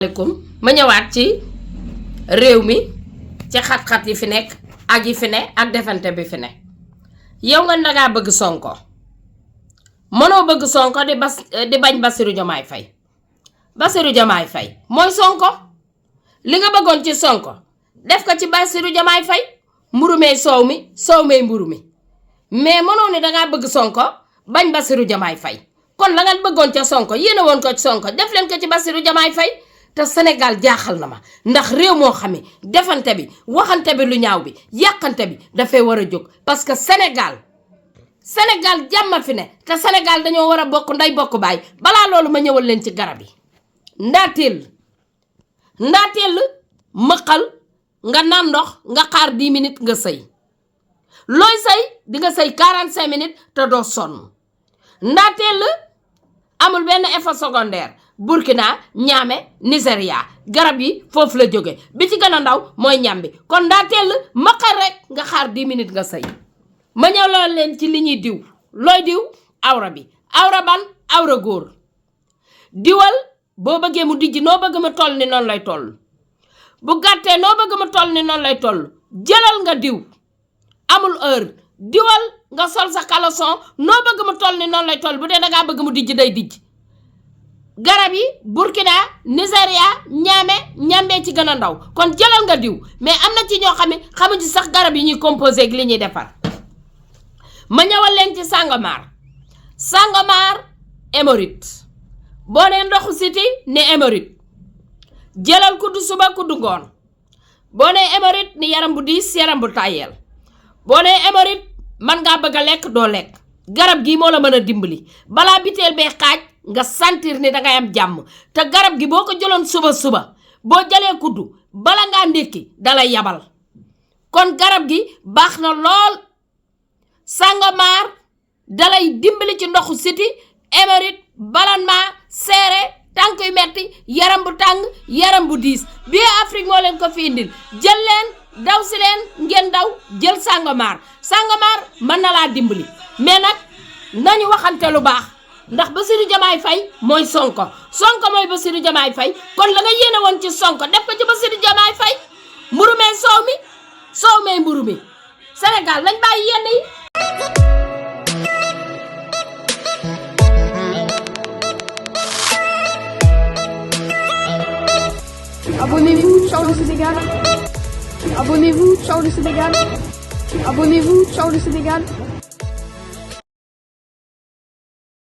Assalamualaikum ma ñëwaat ci réew mi ci xat-xat yi fi nekk ak yi fi ne ak defante bi fi ne yow nga naga bëgg Sonko mëno bëgg Sonko di bañ Bassirou Diomaye Faye mooy Sonko li nga bëggoon ci Sonko def ko ci Bassirou Diomaye Faye mburu soow mi mburu mi mais mëno ni danga bëgg Sonko bañ Bassirou Diomaye Faye kon la nga bëggoon ci Sonko yéena woon ko ci Sonko def leen ko ci Bassirou Diomaye Faye te Sénégal jaaxal na ma ndax réew moo xamee defante bi waxante bi lu ñaaw bi yàqante bi dafay war a jóg parce que Sénégal jàmm fi ne te Sénégal dañoo war a bokk ndey bokk baay balaa loolu ma ñëwal leen ci garab yi ndaateel mëqal nga naan ndox nga xaar 10 minutes nga sëy looy sëy di nga sëy 45 minutes te doo sonn ndaateel amul benn effet secondaire Burkina Niamey Nigeria garab yi foofu la jóge bi ci gën a ndaw mooy ñambi kon daa teel maqal rek nga xaar 10 minutes nga sëy ma ñëw loolu leen ci li ñuy diw looy diw awra bi awra ban awra góor diwal boo bëggee mu dijj noo bëgg mu toll ni noonu lay toll bu gàttee noo bëgg mu toll ni noonu lay toll jëlal nga diw amul heure diwal nga sol sa caleçon noo bëgg mu toll ni noonu lay toll bu dee dangaa bëgg mu dijj day dijj garab yi Burkina Nigeria ñambe ci gën a ndaw kon jëlal nga diw mais am na ci ñoo xam ne xamuñu sax garab yi ñuy composé ak li ñuy defar ma ñëwal leen ci Sangomar hémorroïde boo nee ndoxu siti ne hémorroïde jëlal kuddu suba kuddu ngoon boo nee hémorroïde ni yaram bu diis yaram bu tàyyeel boo nee hémorroïde man ngaa bëgg a lekk doo lekk garab gii moo la mën a dimbali balaa biteel bee xaaj nga sentir ni dangay am jàmm te garab gi boo ko jëloon suba boo jëlee kuddu bala ngaa ndékki dalay yabal kon garab gi baax na lool Sangomar dalay dimbali ci ndoxu siti hémorroïde ballonnement seere tànk yu metti yaram bu tàng yaram bu diis bii Afrique moo leen ko fi indil jël leen daw si leen ngeen daw jël Sangomar mën na laa dimbali mais nag nañu waxante lu baax ndax Bassirou Diomaye Faye mooy Sonko mooy Bassirou Diomaye Faye kon la nga yéene woon ci Sonko def ko ci Bassirou Diomaye Faye mburu soow mi mburu mi Sénégal nañ bàyyi yenn yi. Abonnez-vous, ciao le Sénégal. Abonnez-vous, ciao le Sénégal. Abonnez-vous, ciao le Sénégal.